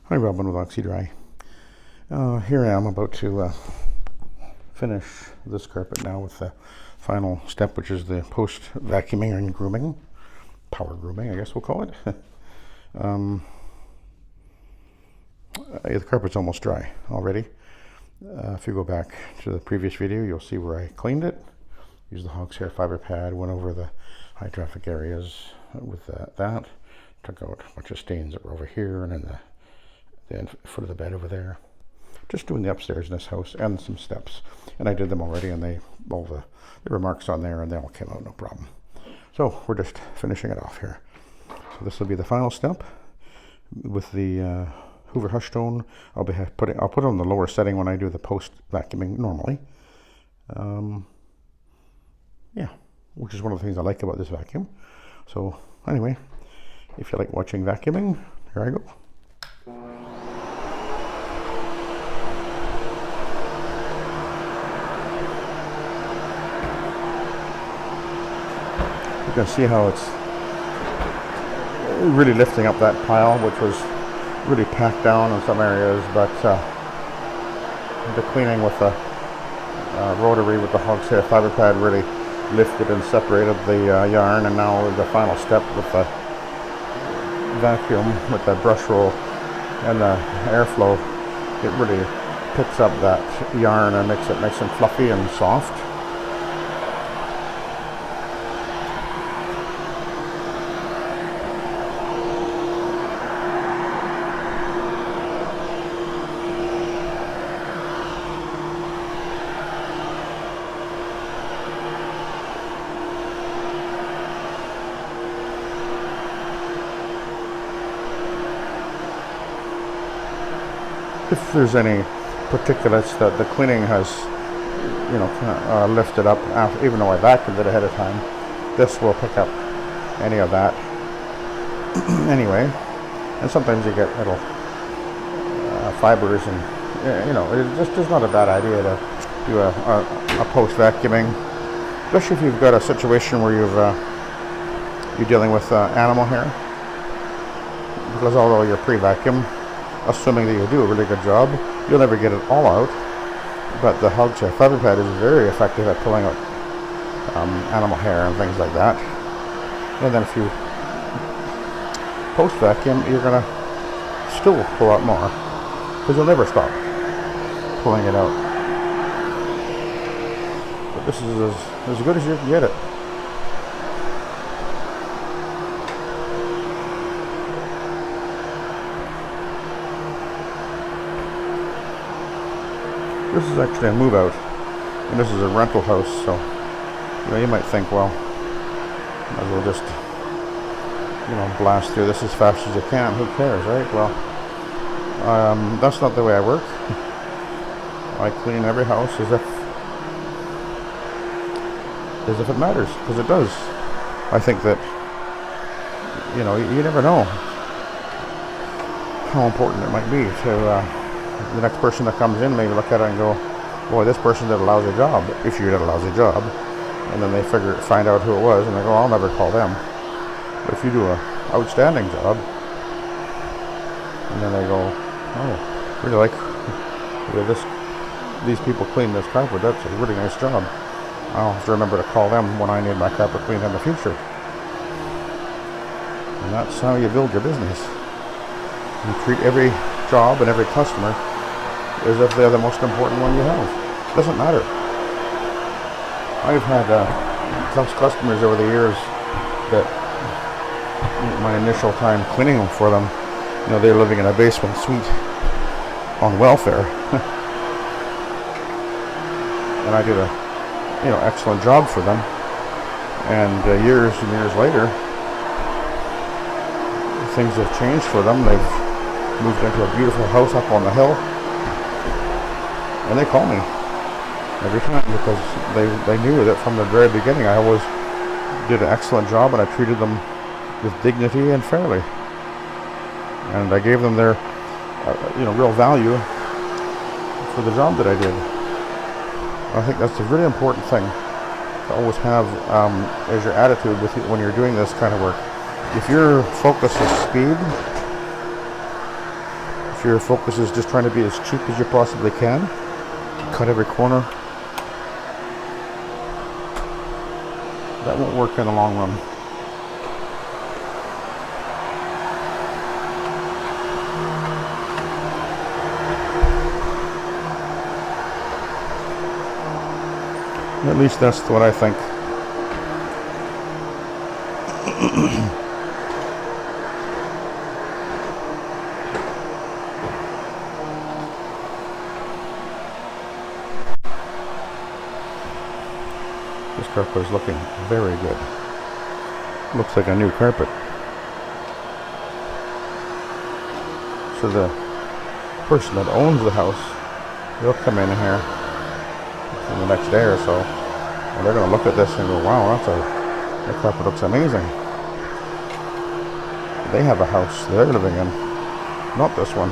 Hi, Robin with Oxy-Dry. Here I am about to finish this carpet now with the final step, which is the post vacuuming and grooming, power grooming, I guess we'll call it. The carpet's almost dry already. If you go back to the previous video, you'll see where I cleaned it. Used the hog's hair fiber pad, went over the high traffic areas with that, took out a bunch of stains that were over here and in the foot of the bed over there. Just doing the upstairs in this house and some steps. And I did them already, and there were marks on there, and they all came out no problem. So we're just finishing it off here. So this will be the final step with the Hoover Hushtone. I'll put it on the lower setting when I do the post vacuuming normally. Yeah, which is one of the things I like about this vacuum. So anyway, if you like watching vacuuming, here I go. You can see how it's really lifting up that pile, which was really packed down in some areas, but the cleaning with the rotary with the hog's hair fiber pad really lifted and separated the yarn, and now the final step with the vacuum with the brush roll and the airflow, it really picks up that yarn and makes it nice and fluffy and soft. If there's any particulates that the cleaning has, lifted up, even though I vacuumed it ahead of time, this will pick up any of that anyway. And sometimes you get little fibers, and it just is not a bad idea to do a post vacuuming, especially if you've got a situation where you're dealing with animal hair, because although you're pre-vacuum, assuming that you do a really good job, you'll never get it all out, but the hog's hair fiber pad is very effective at pulling out animal hair and things like that. And then if you post vacuum, you're going to still pull out more, because you'll never stop pulling it out. But this is as good as you can get it. This is actually a move out, and this is a rental house, so you might think, well, might as well just blast through this as fast as you can. Who cares, right? Well, that's not the way I work. I clean every house as if it matters, because it does. I think that you never know how important it might be to the next person that comes in. Maybe look at it and go, boy, this person did a lousy job, if you did a lousy job, and then they find out who it was, and they go, I'll never call them. But if you do an outstanding job, and then they go, oh, really like these people clean this carpet, that's a really nice job, I'll have to remember to call them when I need my carpet cleaned in the future. And that's how you build your business. You treat every job and every customer as if they're the most important one you have. Doesn't matter. I've had customers over the years that my initial time cleaning them for them, they're living in a basement suite on welfare, and I did a excellent job for them. And years and years later, things have changed for them. They've moved into a beautiful house up on the hill, and they call me every time because they knew that from the very beginning I always did an excellent job, and I treated them with dignity and fairly, and I gave them their real value for the job that I did. I think that's a really important thing to always have as your attitude when you're doing this kind of work. If your focus is speed, if if your focus is just trying to be as cheap as you possibly can, cut every corner, that won't work in the long run. At least that's what I think. This carpet is looking very good. Looks like a new carpet. So the person that owns the house, they'll come in here in the next day or so, and they're going to look at this and go, wow, that carpet looks amazing. They have a house they're living in, not this one.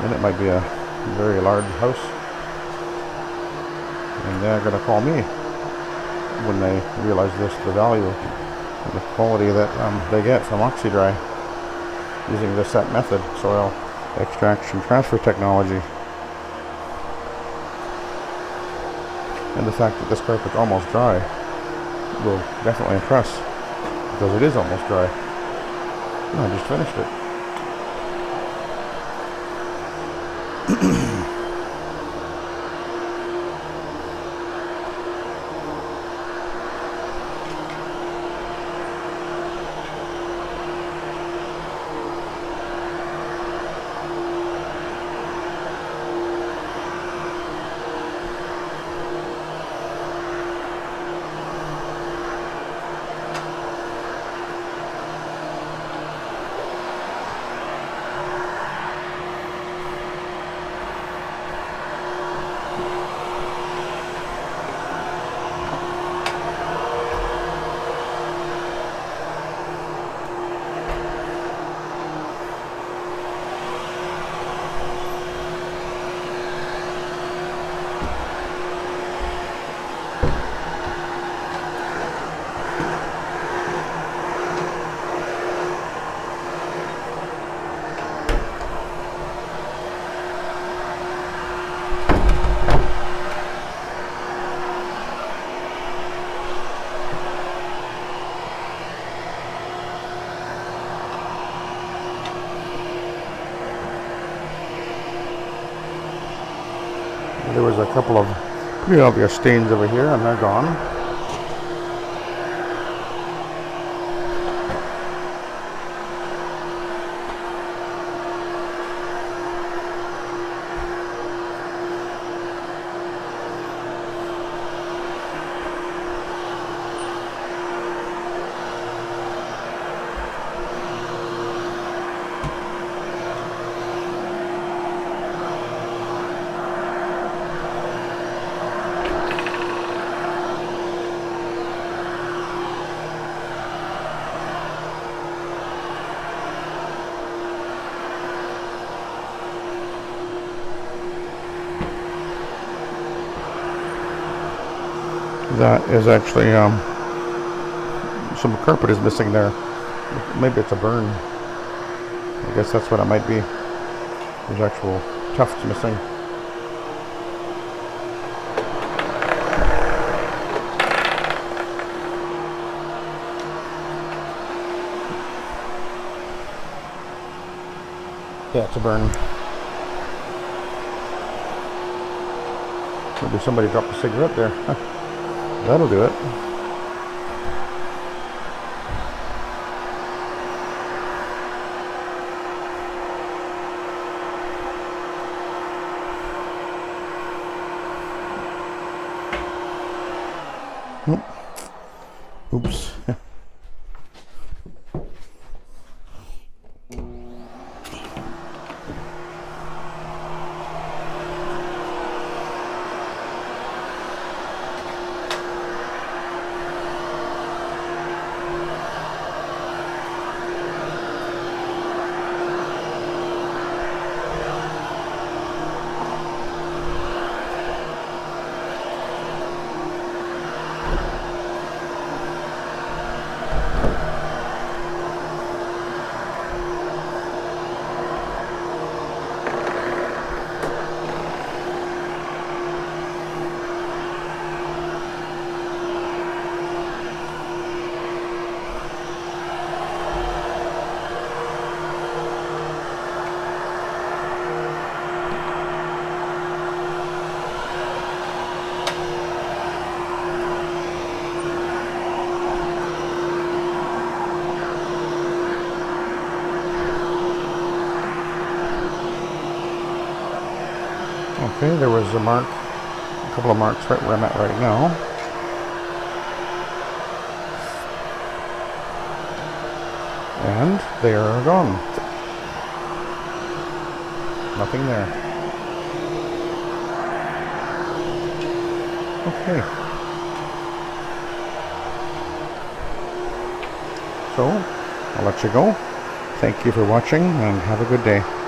And it might be a very large house. And they're going to call me when they realize the value and the quality that they get from Oxy-Dry using the SETT method, soil extraction transfer technology. And the fact that this carpet's almost dry will definitely impress, because it is almost dry. I just finished it. There was a couple of pretty obvious stains over here, and they're gone. That is actually some carpet is missing there. Maybe it's a burn. I guess that's what it might be. There's actual tufts missing. Yeah, it's a burn. Maybe somebody dropped a cigarette there. That'll do it. Oops. Okay, there was a mark, a couple of marks right where I'm at right now. And they are gone. Nothing there. Okay. So, I'll let you go. Thank you for watching and have a good day.